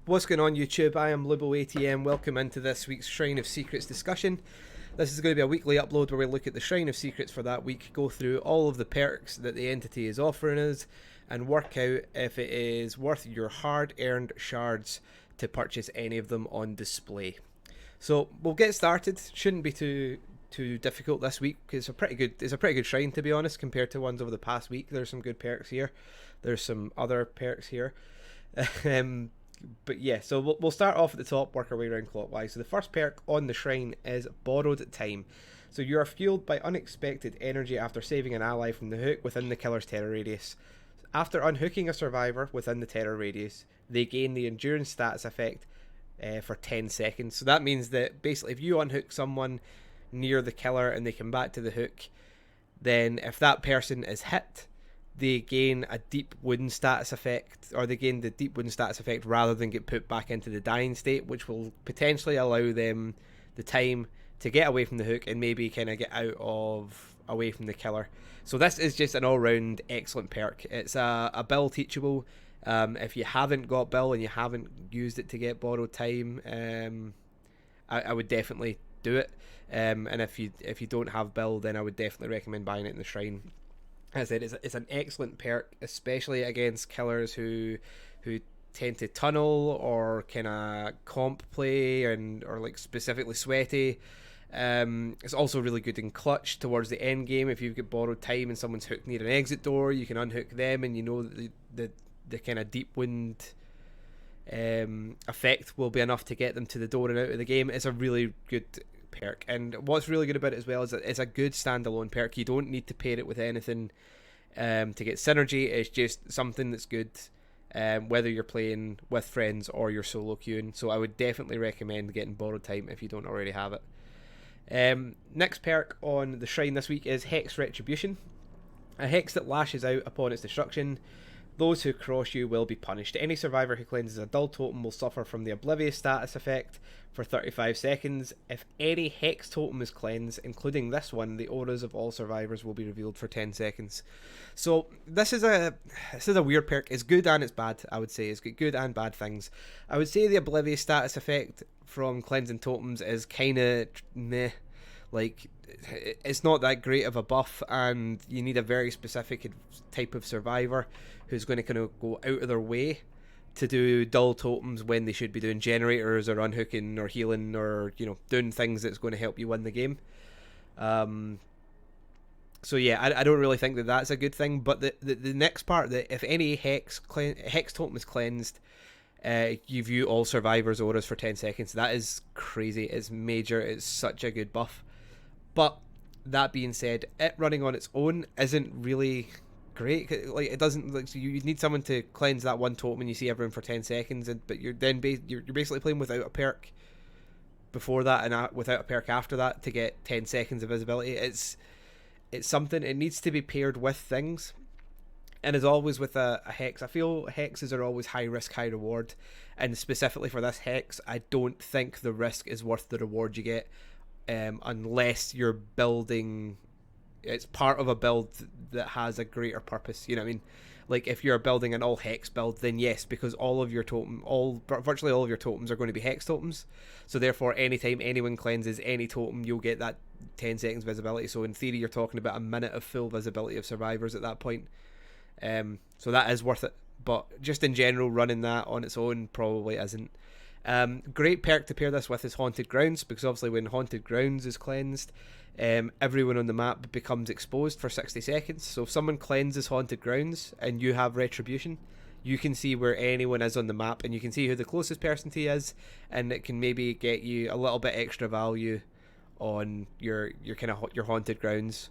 What's going on YouTube? I am LuboATM. Welcome into this week's Shrine of Secrets discussion. This is going to be a weekly upload where we look at the Shrine of Secrets for that week, go through all of the perks that the entity is offering us, and work out if it is worth your hard-earned shards to purchase any of them on display. So we'll get started. Shouldn't be too difficult this week because it's a pretty good shrine, to be honest, compared to ones over the past week. There's some good perks here. There's some other perks here. But yeah, so we'll start off at the top, work our way around clockwise. So the first perk on the shrine is Borrowed Time. So you are fueled by unexpected energy after saving an ally from the hook within the killer's terror radius. After unhooking a survivor within the terror radius, they gain the endurance status effect for 10 seconds. So that means that basically if you unhook someone near the killer and they come back to the hook, then if that person is hit, they gain a deep wound status effect, or they gain the deep wound status effect rather than get put back into the dying state, which will potentially allow them the time to get away from the hook and maybe kind of get away from the killer. So this is just an all-round excellent perk. It's a bill teachable. If you haven't got bill and you haven't used it to get Borrowed Time, I would definitely do it. And if you don't have bill, then I would definitely recommend buying it in the shrine. As I said, it's an excellent perk, especially against killers who tend to tunnel or kind of comp play or like specifically sweaty. It's also really good in clutch towards the end game. If you've got Borrowed Time and someone's hooked near an exit door, you can unhook them, and you know that the kind of deep wound effect will be enough to get them to the door and out of the game. It's a really good perk, and what's really good about it as well is that it's a good standalone perk. You don't need to pair it with anything to get synergy. It's just something that's good, whether you're playing with friends or you're solo queuing. So I would definitely recommend getting Borrowed Time if you don't already have it. Next perk on the shrine this week is Hex Retribution, a hex that lashes out upon its destruction. Those who cross you will be punished. Any survivor who cleanses a dull totem will suffer from the Oblivious status effect for 35 seconds. If any hex totem is cleansed, including this one, the auras of all survivors will be revealed for 10 seconds. So this is a weird perk. It's good and it's bad, I would say. It's got good and bad things. I would say the Oblivious status effect from cleansing totems is kind of meh. Like, it's not that great of a buff, and you need a very specific type of survivor who's going to kind of go out of their way to do dull totems when they should be doing generators or unhooking or healing or, you know, doing things that's going to help you win the game. So yeah, I don't really think that that's a good thing. But the next part, that if any hex totem is cleansed, you view all survivors' auras for 10 seconds. That is crazy. It's major. It's such a good buff. But that being said, it running on its own isn't really great. Like, it doesn't, like, so you need someone to cleanse that one totem and you see everyone for 10 seconds, but you're then you're basically playing without a perk before that and without a perk after that to get 10 seconds of visibility. It's something, it needs to be paired with things. And as always with a hex, I feel hexes are always high risk, high reward. And specifically for this hex, I don't think the risk is worth the reward you get. Unless you're building, it's part of a build that has a greater purpose. You know what I mean? Like, if you're building an all hex build, then yes, because all of your virtually all of your totems are going to be hex totems. So therefore, anytime anyone cleanses any totem, you'll get that 10 seconds visibility. So in theory, you're talking about a minute of full visibility of survivors at that point. So that is worth it. But just in general, running that on its own probably isn't. Great perk to pair this with is Haunted Grounds, because obviously when Haunted Grounds is cleansed, everyone on the map becomes exposed for 60 seconds. So if someone cleanses Haunted Grounds and you have Retribution, you can see where anyone is on the map, and you can see who the closest person to you is, and it can maybe get you a little bit extra value on your Haunted Grounds.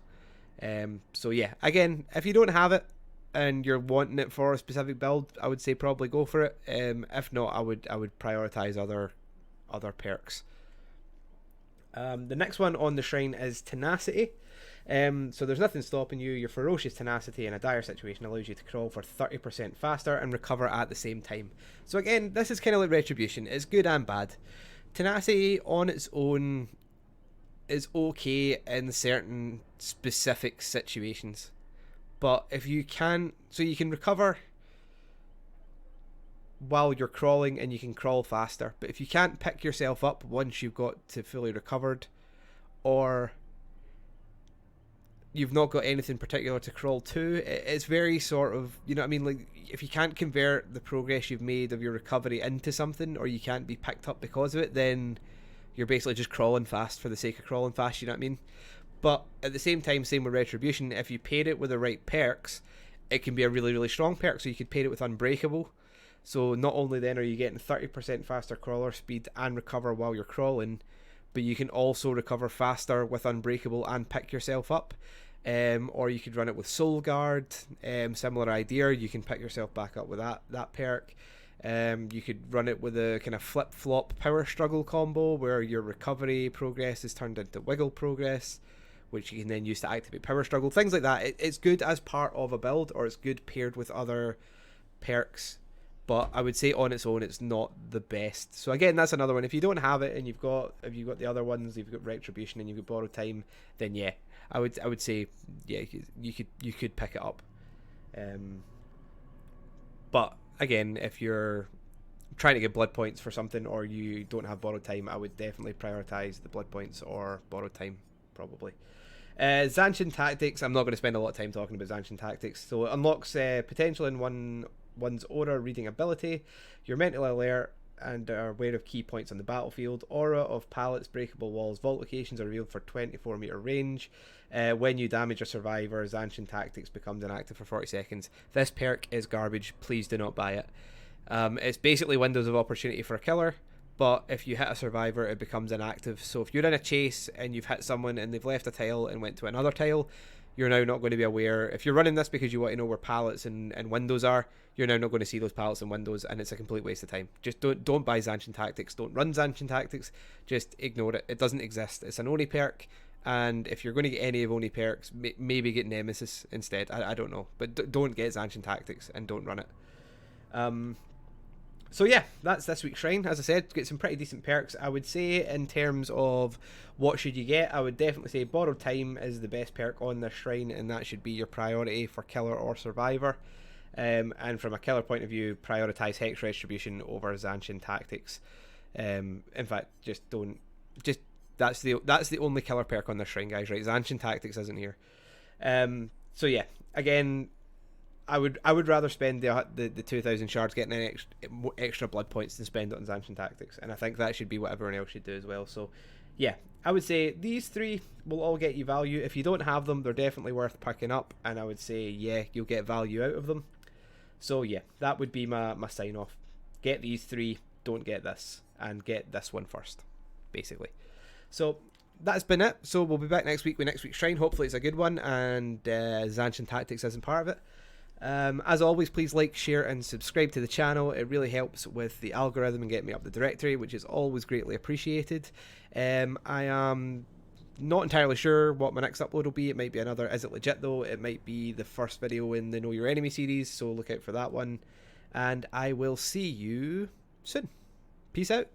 So yeah, again, if you don't have it and you're wanting it for a specific build, I would say probably go for it. If not, I would prioritize other perks. The next one on the shrine is Tenacity. So there's nothing stopping you. Your ferocious tenacity in a dire situation allows you to crawl for 30% faster and recover at the same time. So again, this is kind of like Retribution. It's good and bad. Tenacity on its own is okay in certain specific situations. But if you can, so you can recover while you're crawling, and you can crawl faster. But if you can't pick yourself up once you've got to fully recovered, or you've not got anything particular to crawl to, it's very sort of, you know what I mean, like if you can't convert the progress you've made of your recovery into something, or you can't be picked up because of it, then you're basically just crawling fast for the sake of crawling fast, you know what I mean? But at the same time, same with Retribution, if you pair it with the right perks, it can be a really, really strong perk. So you could pair it with Unbreakable. So not only then are you getting 30% faster crawler speed and recover while you're crawling, but you can also recover faster with Unbreakable and pick yourself up. Or you could run it with Soul Guard, similar idea. You can pick yourself back up with that perk. You could run it with a kind of flip-flop power struggle combo where your recovery progress is turned into wiggle progress, which you can then use to activate power struggle. Things like that. It's good as part of a build, or it's good paired with other perks. But I would say on its own, it's not the best. So again, that's another one. If you don't have it, and if you've got the other ones, you've got Retribution and you've got Borrowed Time, then yeah, I would say yeah, you could pick it up. But again, if you're trying to get blood points for something, or you don't have Borrowed Time, I would definitely prioritize the blood points or Borrowed Time, probably. Zanshin Tactics. I'm not going to spend a lot of time talking about Zanshin Tactics. So it unlocks potential in one's aura reading ability. You're mentally alert and are aware of key points on the battlefield. Aura of pallets, breakable walls, vault locations are revealed for 24 meter range. When you damage a survivor, Zanshin Tactics becomes inactive for 40 seconds. This perk is garbage. Please do not buy it. It's basically windows of opportunity for a killer, but if you hit a survivor, it becomes inactive. So if you're in a chase and you've hit someone and they've left a tile and went to another tile, you're now not going to be aware. If you're running this because you want to know where pallets and windows are, you're now not going to see those pallets and windows, and it's a complete waste of time. Just don't buy Zanshin Tactics. Don't run Zanshin Tactics. Just ignore it. It doesn't exist. It's an Oni perk, and if you're going to get any of Oni perks, maybe get Nemesis instead. I don't know. But don't get Zanshin Tactics, and don't run it. So yeah, that's this week's Shrine. As I said, get some pretty decent perks. I would say in terms of what should you get, I would definitely say Borrowed Time is the best perk on this Shrine, and that should be your priority for Killer or Survivor. And from a Killer point of view, prioritize Hex Retribution over Zanshin Tactics. In fact, that's the only Killer perk on this Shrine, guys. Right, Zanshin Tactics isn't here. So yeah, again, I would rather spend the 2,000 shards getting an extra blood points than spend it on Zanshin Tactics, and I think that should be what everyone else should do as well. So yeah, I would say these three will all get you value. If you don't have them, they're definitely worth picking up, and I would say yeah, you'll get value out of them. So yeah, that would be my sign off. Get these three, don't get this, and get this one first, basically. So that's been it. So we'll be back next week with next week's Shrine. Hopefully it's a good one, and Zanshin Tactics isn't part of it. As always, please like, share and subscribe to the channel. It really helps with the algorithm and get me up the directory, which is always greatly appreciated. I am not entirely sure what my next upload will be. It might be another Is It Legit though. It might be the first video in the Know Your Enemy series, so look out for that one, and I will see you soon. Peace out.